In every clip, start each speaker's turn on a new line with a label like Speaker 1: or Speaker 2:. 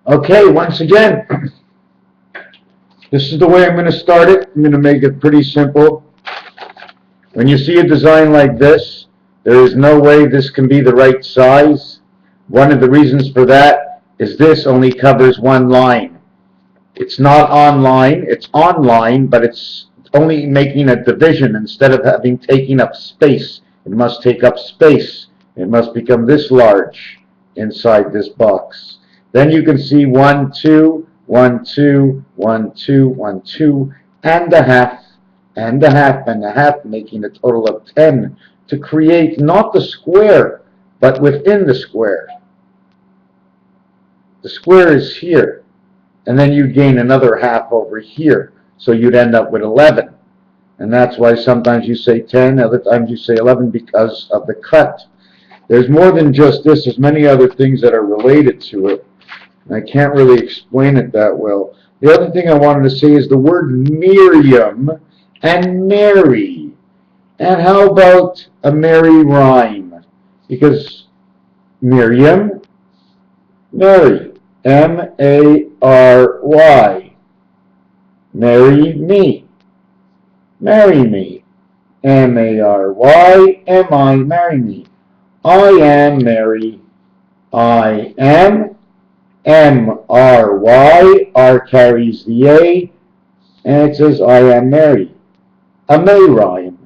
Speaker 1: Okay, once again, this is the way I'm going to start it. I'm going to make it pretty simple. When you see a design like this, there is no way this can be the right size. One of the reasons for that is this only covers one line. It's not online, it's online, but it's only making a division instead of having taking up space. It must take up space. It must become this large inside this box. Then you can see 1, 2, 1, 2, 1, 2, 1, 2, and a half, and a half, and a half, making a total of 10 to create not the square, but within the square. The square is here, and then you gain another half over here, so you'd end up with 11. And that's why sometimes you say 10, other times you say 11 because of the cut. There's more than just this. There's many other things that are related to it. And I can't really explain it that well. The other thing I wanted to say is the word Miriam and Mary. And how about a merry rhyme? Because Myriam, Mary, M-A-R-Y. Marry me. Marry me. M-A-R-Y, M-I, marry me. I am Mary. I am. M-R-Y, R carries the A, and it says I am Mary. A May rhyme.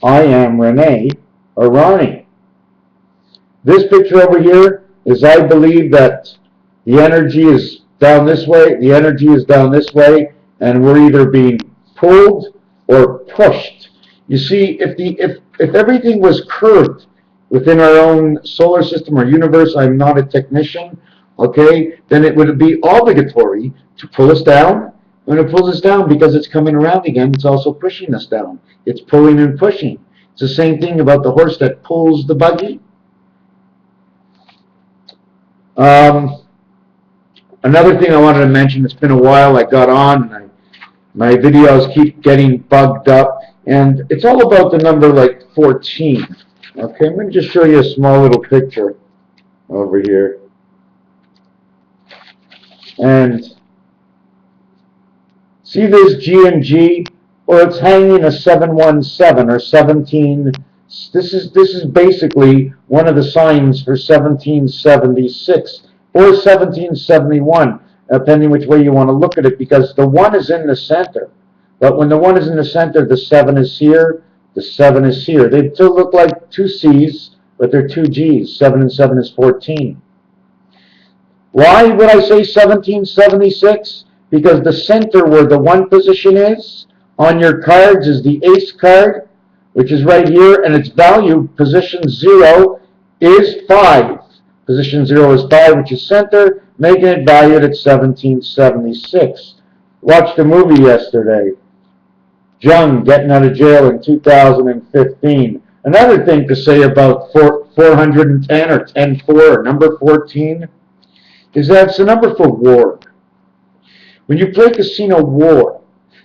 Speaker 1: I am Renee, or Ronnie. This picture over here is, I believe that the energy is down this way, the energy is down this way, and we're either being pulled or pushed. You see, if everything was curved within our own solar system or universe, I'm not a technician, okay, then it would be obligatory to pull us down. When it pulls us down, because it's coming around again, it's also pushing us down. It's pulling and pushing. It's the same thing about the horse that pulls the buggy. Another thing I wanted to mention, it's been a while I got on, and my videos keep getting bugged up, and it's all about the number like 14. Okay, I'm going to just show you a small little picture over here. And see this G and G? Well, it's hanging a 717 or 17. This is basically one of the signs for 1776 or 1771, depending which way you want to look at it, because the 1 is in the center. But when the 1 is in the center, the 7 is here, the 7 is here. They still look like 2 C's, but they're 2 G's. 7 and 7 is 14. Why would I say 1776? Because the center where the 1 position is on your cards is the ace card, which is right here, and its value, position 0, is 5. Position 0 is 5, which is center, making it valued at 1776. Watched a movie yesterday. Jung getting out of jail in 2015. Another thing to say about 410 or 10-4 or number 14 is that it's a number for war. When you play Casino War,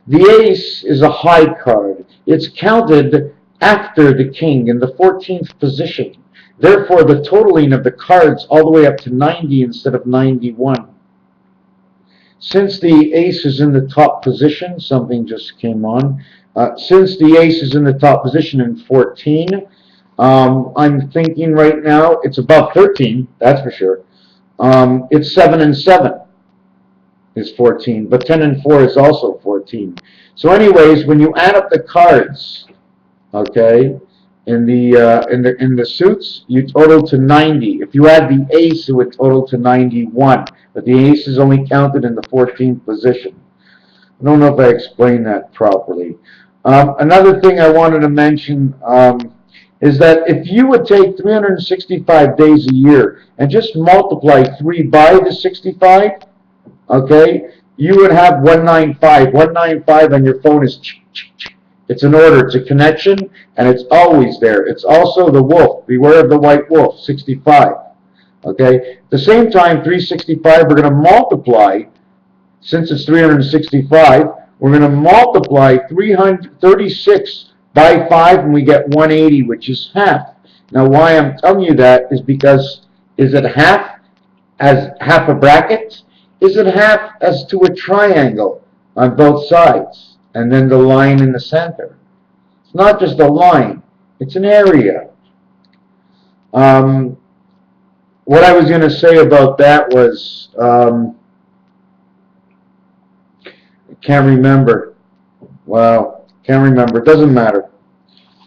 Speaker 1: the ace is a high card. It's counted after the king in the 14th position. Therefore, the totaling of the cards all the way up to 90 instead of 91. Since the ace is in the top position, something just came on. Since the ace is in the top position in 14, I'm thinking right now it's above 13, that's for sure. It's 7 and 7 is 14, but 10 and 4 is also 14. So anyways, when you add up the cards, okay, in the suits, you total to 90. If you add the ace, it would total to 91. But the ace is only counted in the 14th position. I don't know if I explained that properly. Another thing I wanted to mention is that if you would take 365 days a year and just multiply 3 by the 65, okay, you would have 195. 195 on your phone is it's an order, it's a connection, and it's always there. It's also the wolf. Beware of the white wolf, 65. Okay? At the same time, 365, we're going to multiply, since it's 365, we're going to multiply 336 by 5, and we get 180, which is half. Now, why I'm telling you that is because, is it half as half a bracket? Is it half as to a triangle on both sides? And then the line in the center. It's not just a line, it's an area. What I was going to say about that was, I can't remember. Wow, can't remember. It doesn't matter.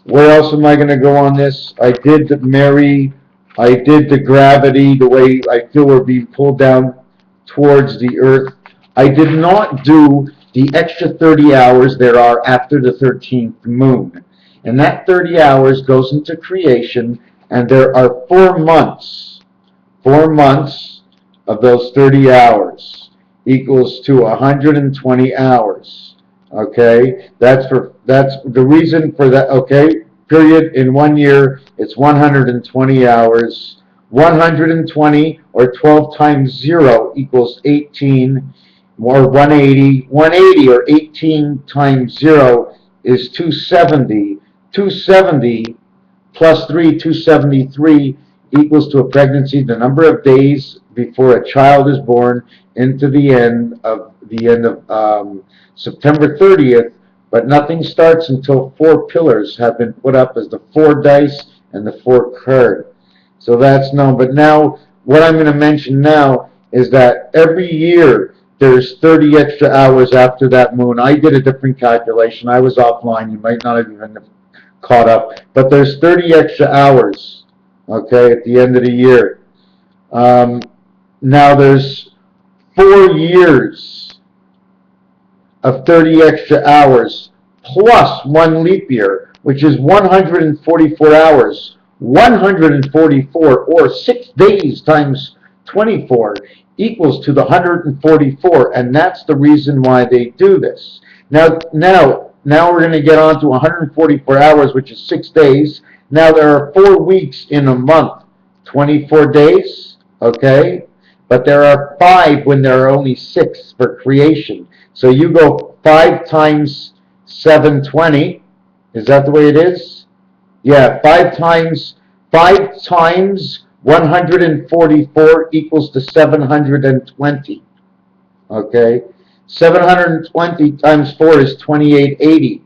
Speaker 1: Where else am I going to go on this? I did the I did the gravity, the way I feel we're being pulled down towards the earth. I did not do the extra 30 hours there are after the 13th moon. And that 30 hours goes into creation, and there are 4 months. 4 months of those 30 hours equals to 120 hours. Okay, that's the reason for that. Okay, period. In 1 year, it's 120 hours. 120 or 12 times 0 equals 18, or 180. 180 or 18 times 0 is 270. 270 plus 3, 273 equals to a pregnancy, the number of days before a child is born, into the end of September 30th, but nothing starts until 4 pillars have been put up as the 4 dice and the 4 card. So that's known. But now, what I'm going to mention now is that every year there's 30 extra hours after that moon. I did a different calculation. I was offline. You might not have even caught up. But there's 30 extra hours, okay, at the end of the year. Now there's 4 years of 30 extra hours plus 1 leap year, which is 144 hours. 144, or 6 days times 24, equals to the 144, and that's the reason why they do this. Now we're going to get on to 144 hours, which is 6 days. Now there are 4 weeks in a month, 24 days, okay? But there are 5 when there are only 6 for creation. So you go 5 times 720. Is that the way it is? Yeah, 5 times 144 equals to 720. Okay? 720 times 4 is 2880.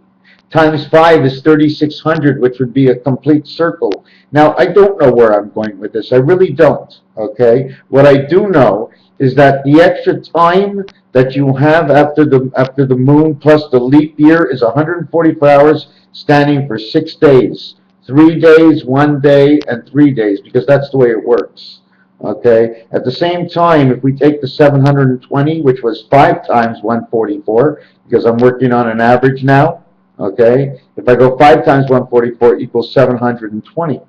Speaker 1: Times 5 is 3600, which would be a complete circle. Now, I don't know where I'm going with this. I really don't. Okay? What I do know is that the extra time that you have after the moon plus the leap year is 144 hours, standing for 6 days. 3 days, 1 day, and 3 days, because that's the way it works. Okay? At the same time, if we take the 720, which was 5 times 144, because I'm working on an average now, okay? If I go 5 times 144 equals 720.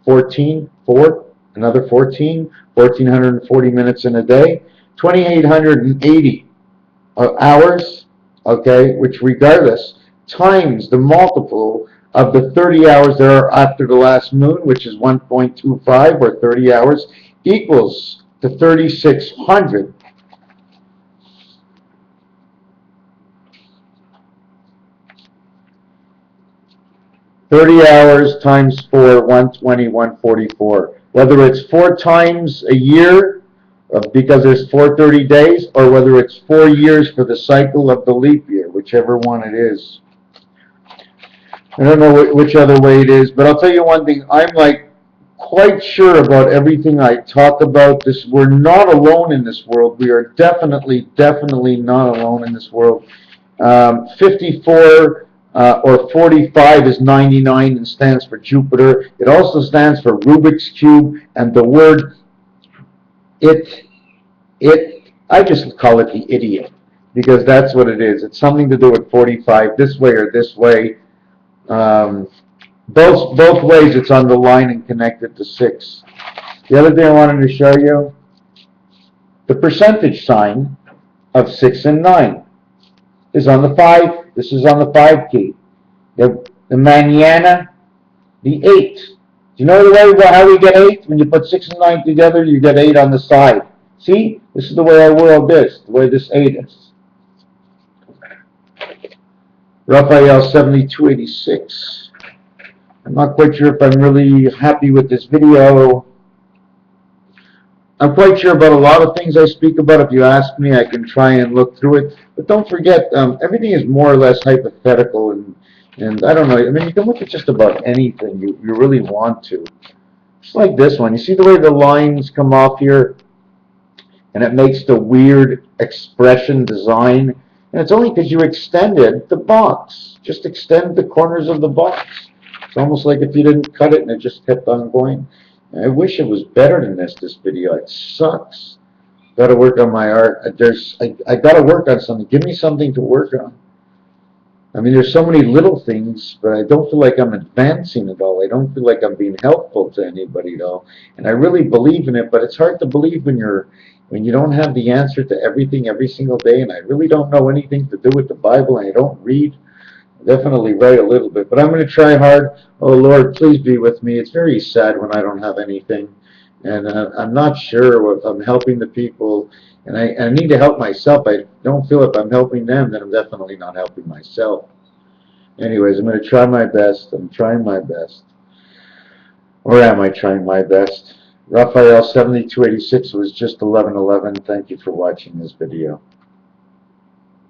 Speaker 1: 14, 4, another 14, 1,440 minutes in a day, 2,880 hours, okay, which regardless, times the multiple of the 30 hours that are after the last moon, which is 1.25, or 30 hours, equals to 3,600. $30 hours times 4, 120, 144. Whether it's 4 times a year, because there's 430 days, or whether it's 4 years for the cycle of the leap year, whichever one it is. I don't know which other way it is, but I'll tell you one thing. I'm like quite sure about everything I talk about. We're not alone in this world. We are definitely not alone in this world. 54 or 45 is 99 and stands for Jupiter. It also stands for Rubik's Cube, and the word I just call it the idiot, because that's what it is. It's something to do with 45, this way or this way. Both ways it's on the line and connected to 6. The other thing I wanted to show you, the percentage sign of 6 and 9 is on the 5. This is on the 5 key. The mañana, the 8. Do you know the way how we get 8? When you put 6 and 9 together, you get 8 on the side. See? This is the way our world is, the way this 8 is. Raphael 7286. I'm not quite sure if I'm really happy with this video. I'm quite sure about a lot of things I speak about. If you ask me, I can try and look through it. But don't forget, everything is more or less hypothetical, and I don't know. I mean, you can look at just about anything you really want to. Just like this one. You see the way the lines come off here? And it makes the weird expression design. And it's only because you extended the box. Just extend the corners of the box. It's almost like if you didn't cut it and it just kept on going. I wish it was better than this video. It sucks. Got to work on my art. I got to work on something. Give me something to work on. I mean, there's so many little things, but I don't feel like I'm advancing at all. I don't feel like I'm being helpful to anybody at all. And I really believe in it, but it's hard to believe when you don't have the answer to everything every single day. And I really don't know anything to do with the Bible, and I don't read. I definitely write a little bit, but I'm going to try hard. Oh Lord, please be with me. It's very sad when I don't have anything, and I'm not sure if I'm helping the people. And I need to help myself. I don't feel if I'm helping them, then I'm definitely not helping myself. Anyways, I'm going to try my best. I'm trying my best. Or am I trying my best? Raphael 7286 was just 1111. Thank you for watching this video.